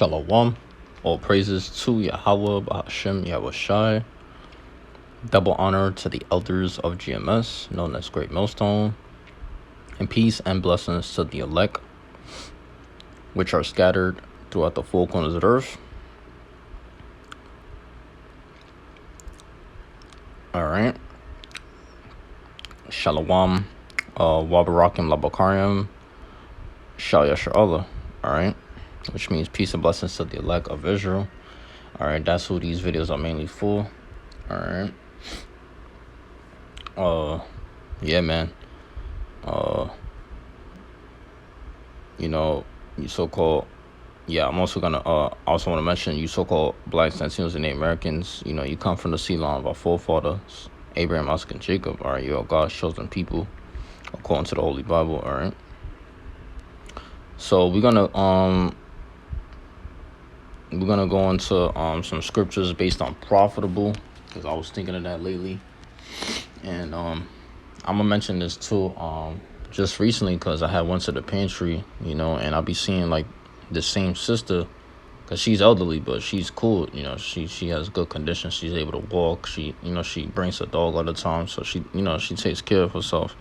Shalom. All praises to Yahweh, Bahashem, Yahweh Shai. Double honor to the elders of GMS, known as Great Millstone. And peace and blessings to the elect, which are scattered throughout the four corners of the earth. Alright. Shalom. Wabarakim Labakarim. Shal Yashar Allah. Alright. Which means peace and blessings to the elect of Israel. Alright, that's who these videos are mainly for. Alright. Yeah, man. You so-called, I'm also gonna also want to mention you so-called blacks, Latinos, and Native Americans. You come from the seed line of our forefathers, Abraham, Isaac, and Jacob. All right, you're God's chosen people, according to the Holy Bible. All right. So we're gonna go into some scriptures based on profitable, because I was thinking of that lately, and I'm gonna mention this too. Just recently, because I had went to the pantry, and I'll be seeing like the same sister, because she's elderly, but she's cool. She has good condition. She's able to walk. She brings her dog all the time, so she takes care of herself.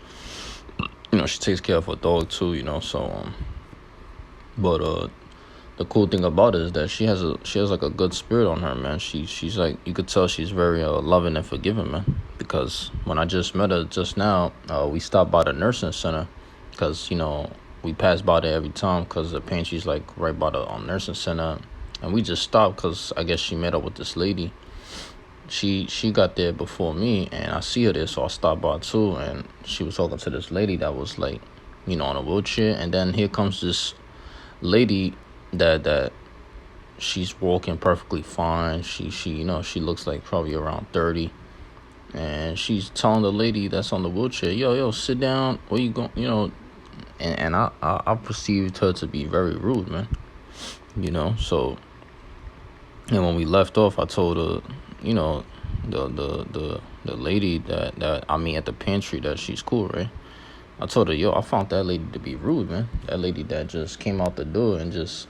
She takes care of her dog too. But the cool thing about it is that she has like a good spirit on her, man. She's like, you could tell she's very loving and forgiving, man. Because when I just met her just now, we stopped by the nursing center, because we pass by there every time, because the pantry's like right by the nursing center, and we just stopped because I guess she met up with this lady. She got there before me, and I see her there, so I stopped by too. And she was talking to this lady that was like, on a wheelchair, and then here comes this lady that she's walking perfectly fine. She looks like probably around 30, and she's telling the lady that's on the wheelchair, yo, sit down, where you going, and I perceived her to be very rude, man. So, and when we left off, I told her, the lady that I mean at the pantry, that she's cool, right? I told her, I found that lady to be rude, man. That lady that just came out the door and just,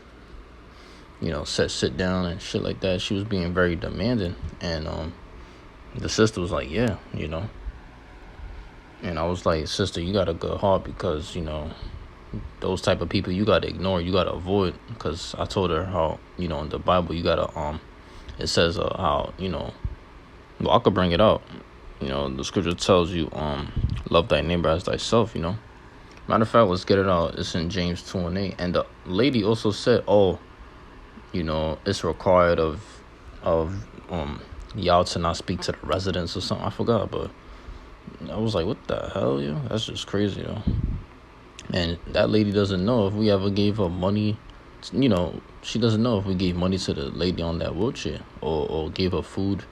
said sit down and shit like that. She was being very demanding. And the sister was like, yeah, And I was like, sister, you got a good heart, because, those type of people you got to ignore, you got to avoid. Because I told her how, in the Bible, you got to, it says how, well, I could bring it out. The scripture tells you, love thy neighbor as thyself, Matter of fact, let's get it out. It's in James 2:8. And the lady also said, it's required of y'all to not speak to the residents or something. I forgot, but I was like, what the hell, yo? That's just crazy, yo. And that lady doesn't know if we ever gave her money. She doesn't know if we gave money to the lady on that wheelchair, or gave her food.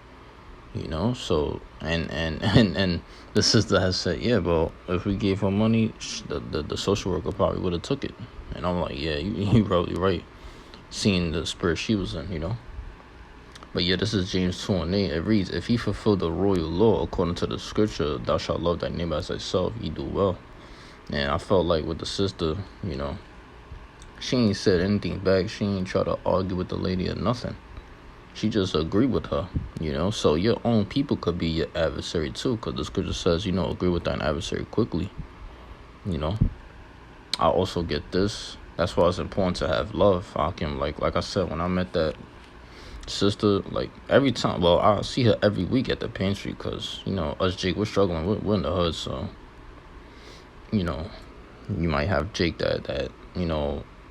So and the sister has said, yeah, but if we gave her money, the social worker probably would have took it. And I'm like, yeah, you probably right, seeing the spirit she was in, But yeah, this is James 2:8. It reads, if he fulfilled the royal law according to the scripture, thou shalt love thy neighbor as thyself, ye do well. And I felt like with the sister, she ain't said anything back. She ain't try to argue with the lady or nothing. She just agreed with her, So your own people could be your adversary too, because the scripture says, agree with thine adversary quickly. I also get this. That's why it's important to have love. I can, like I said, when I met that sister, like every time, well, I see her every week at the pantry, because, us Jake, we're struggling. We're in the hood, so, you might have Jake that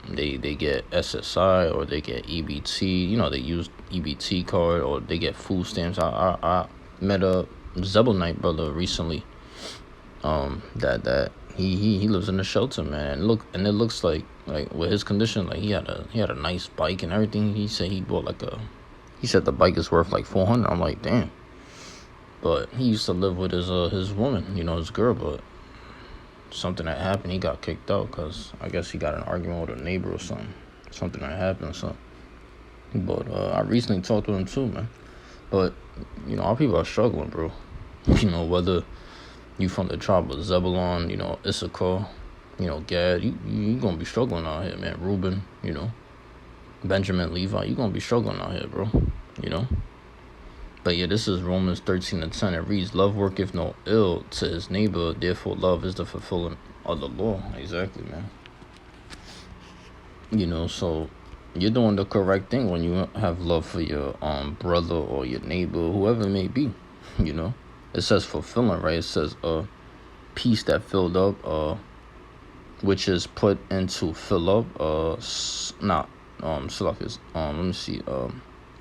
they get SSI, or they get EBT, they use EBT card, or they get food stamps. I met a Zebulonite brother recently, that he lives in a shelter, man. And it looks like with his condition, like he had a nice bike and everything. He said he bought he said the bike is worth like $400. I'm like, damn. But he used to live with his woman, his girl, but something that happened, he got kicked out, because I guess he got an argument with a neighbor or something that happened. So, but I recently talked to him too, man. But our people are struggling, bro. Whether you from the tribe of Zebulon, Issachar, Gad, you gonna be struggling out here, man. Reuben, Benjamin Levi, you're going to be struggling out here, bro. You know? But yeah, this is Romans 13:10. It reads, love worketh no ill to his neighbor, therefore love is the fulfilling of the law. Exactly, man. You know, so you're doing the correct thing when you have love for your brother or your neighbor, whoever it may be. You know, it says fulfilling, right? It says peace that filled up, which is put into fill up, not Salafis. Let me see,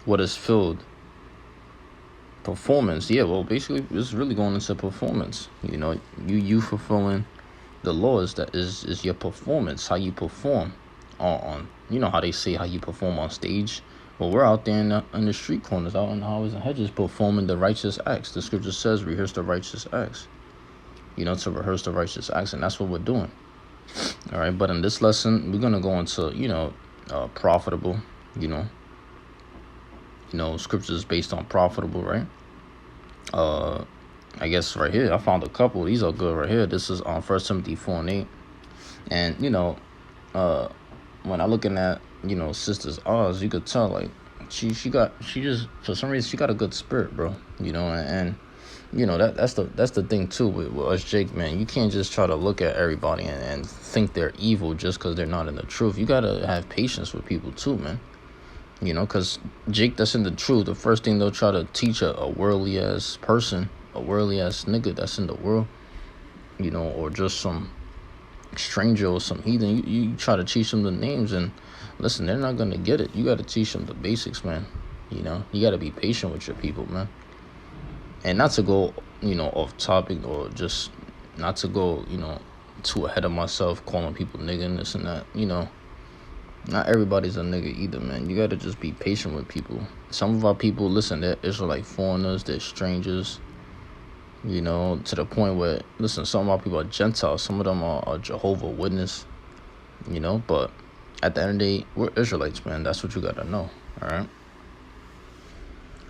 what is filled. Performance, yeah. Well, basically, it's really going into performance. You know, you fulfilling the law is your performance, how you perform on you know how they say how you perform on stage. Well, we're out there in the street corners, out in the highways and hedges, performing the righteous acts. The scripture says, rehearse the righteous acts. You know, to rehearse the righteous acts, and that's what we're doing. All right, but in this lesson, we're gonna go into profitable. Scriptures based on profitable, right? I guess right here I found a couple. These are good right here. This is on 1 Timothy 4:8, and when I looking at Sister's Oz, you could tell like she just for some reason she got a good spirit, bro. And that's the thing too with us, Jake, man. You can't just try to look at everybody and think they're evil just because they're not in the truth. You gotta have patience with people too, man. Because Jake that's in the truth, the first thing they'll try to teach a worldly ass person, a worldly ass nigga that's in the world, or just some stranger or some heathen, you try to teach them the names, and listen, they're not gonna get it. You gotta teach them the basics, man. You gotta be patient with your people, man. And not to go, off topic, or just not to go, too ahead of myself, calling people nigga and this and that, Not everybody's a nigga either, man. You gotta just be patient with people. Some of our people, listen, they're Israelite foreigners, they're strangers, to the point where, listen, some of our people are Gentiles, some of them are Jehovah Witness, but at the end of the day, we're Israelites, man. That's what you gotta know, all right?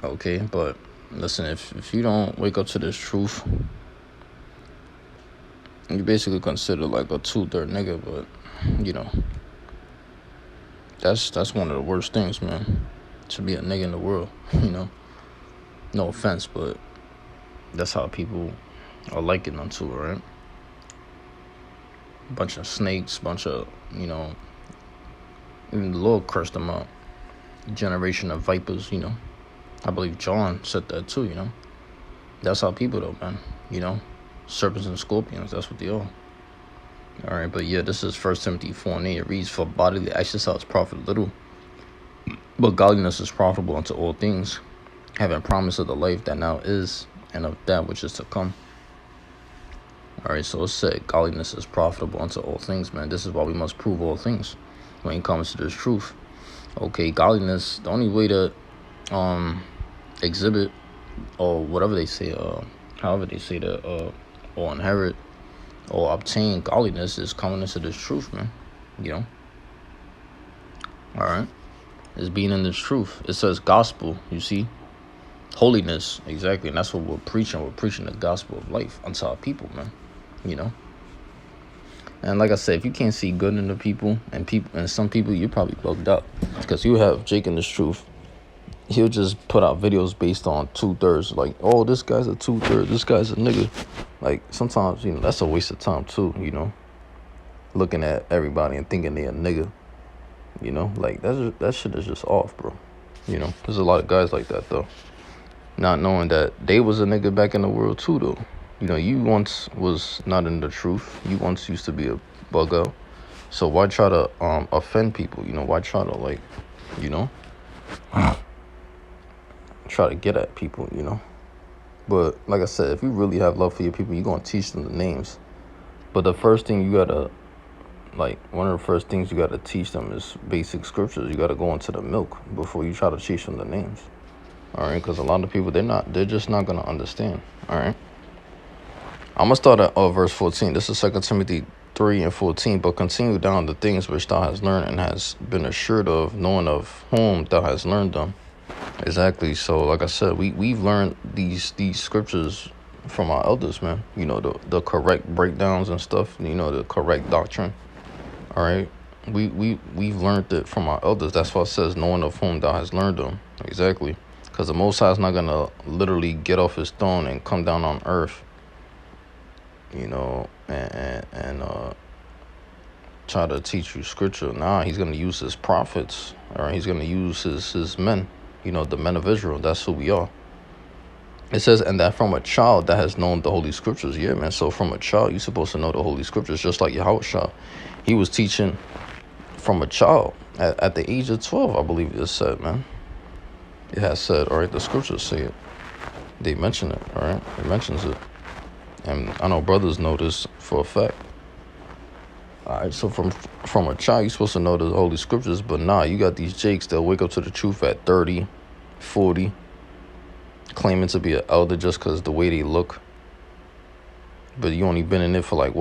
Okay, but listen, if you don't wake up to this truth, you basically consider like a 2/3 nigga, but, That's one of the worst things, man. To be a nigga in the world, No offense, but that's how people are liking them too, right? Bunch of snakes, bunch of, even the Lord cursed them out. Generation of vipers, I believe John said that too, That's how people though, man. Serpents and scorpions, that's what they are. All right, but yeah, this is 1 Timothy 4:8. It reads, for bodily exercise profit little, but godliness is profitable unto all things, having promise of the life that now is, and of that which is to come. All right, so it said godliness is profitable unto all things, man. This is why we must prove all things when it comes to this truth. Okay, godliness, the only way to exhibit, or whatever they say, however they say that, or inherit, or obtain godliness is coming into this truth, man. All right, it's being in this truth. It says gospel, you see, holiness, exactly, and that's what we're preaching. We're preaching the gospel of life unto our people, man. And like I said, if you can't see good in the people and some people, you're probably bugged up, because you have Jake in this truth. He'll just put out videos based on 2/3, like, oh, this guy's a 2/3, this guy's a nigga. Like, sometimes, that's a waste of time too, looking at everybody and thinking they're a nigga, like, that shit is just off, bro. There's a lot of guys like that, though, not knowing that they was a nigga back in the world too, though. You once was not in the truth. You once used to be a bug out. So why try to offend people? Why try to, like, try to get at people, But like I said, if you really have love for your people, you're going to teach them the names. But the first thing you got to, like, one of the first things you got to teach them is basic scriptures. You got to go into the milk before you try to teach them the names. All right, because a lot of people, they're just not going to understand. All right. I'm going to start at verse 14. This is 2 Timothy 3:14. But continue down the things which thou hast learned and has been assured of, knowing of whom thou hast learned them. Exactly. So, like I said, we've learned these scriptures from our elders, man. The correct breakdowns and stuff. The correct doctrine. All right. We've learned it from our elders. That's why it says, knowing of whom thou hast learned them. Exactly. Because the Most High is not going to literally get off his throne and come down on earth, and try to teach you scripture. Nah, he's going to use his prophets, or he's going to use his men, the men of Israel. That's who we are. It says, and that from a child that has known the Holy Scriptures. Yeah, man. So from a child, you're supposed to know the Holy Scriptures, just like Yahushua. He was teaching from a child at the age of 12, I believe it said, man. It has said, all right, the scriptures say it. They mention it, all right? It mentions it. And I know brothers know this for a fact. All right, so from a child, you're supposed to know the Holy Scriptures, but nah, you got these jakes that wake up to the truth at 30, 40, claiming to be an elder just because the way they look. But you only been in it for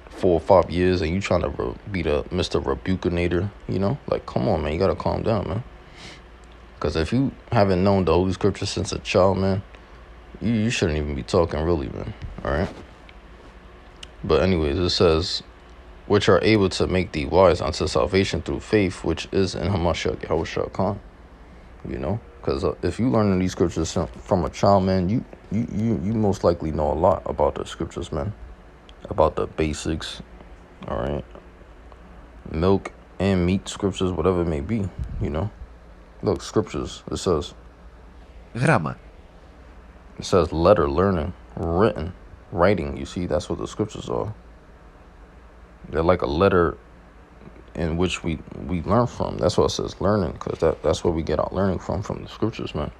4 or 5 years, and you trying to be the Mr. Rebukinator, Like, come on, man, you got to calm down, man. Because if you haven't known the Holy Scriptures since a child, man, you shouldn't even be talking really, man. All right? But anyways, it says, which are able to make thee wise unto salvation through faith, which is in Hamashiach Yahushua Khan. Because if you learn these scriptures from a child, man, you most likely know a lot about the scriptures, man. About the basics, all right? Milk and meat scriptures, whatever it may be, Look, scriptures, it says. Γράμμα. It says letter, learning, written, writing. You see, that's what the scriptures are. They're like a letter in which we learn from. That's what it says, learning, because that's where we get our learning from the scriptures, man.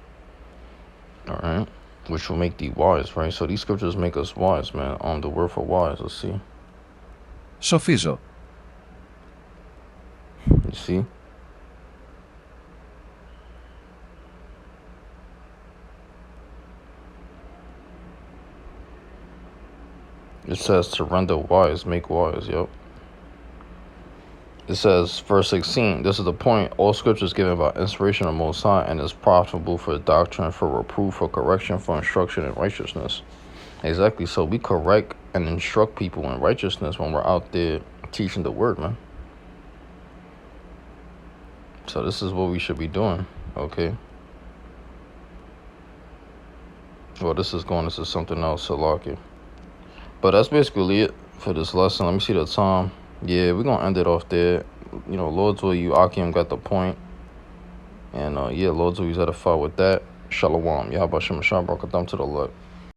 All right? Which will make thee wise, right? So these scriptures make us wise, man. The word for wise, let's see. Σοφίζω. You see? It says to render wise, make wise, yep. It says, verse 16, this is the point, all scripture is given by inspiration of Most High and is profitable for doctrine, for reproof, for correction, for instruction in righteousness. Exactly, so we correct and instruct people in righteousness when we're out there teaching the word, man. So this is what we should be doing, okay? Well, this is going into something else, Salaki. But that's basically it for this lesson. Let me see the time. Yeah, we're going to end it off there. Lord's will, you, Akim, got the point. And, Lord's will, he's edified with that. Shalom. Yahabashim Shabrak, to the Lord.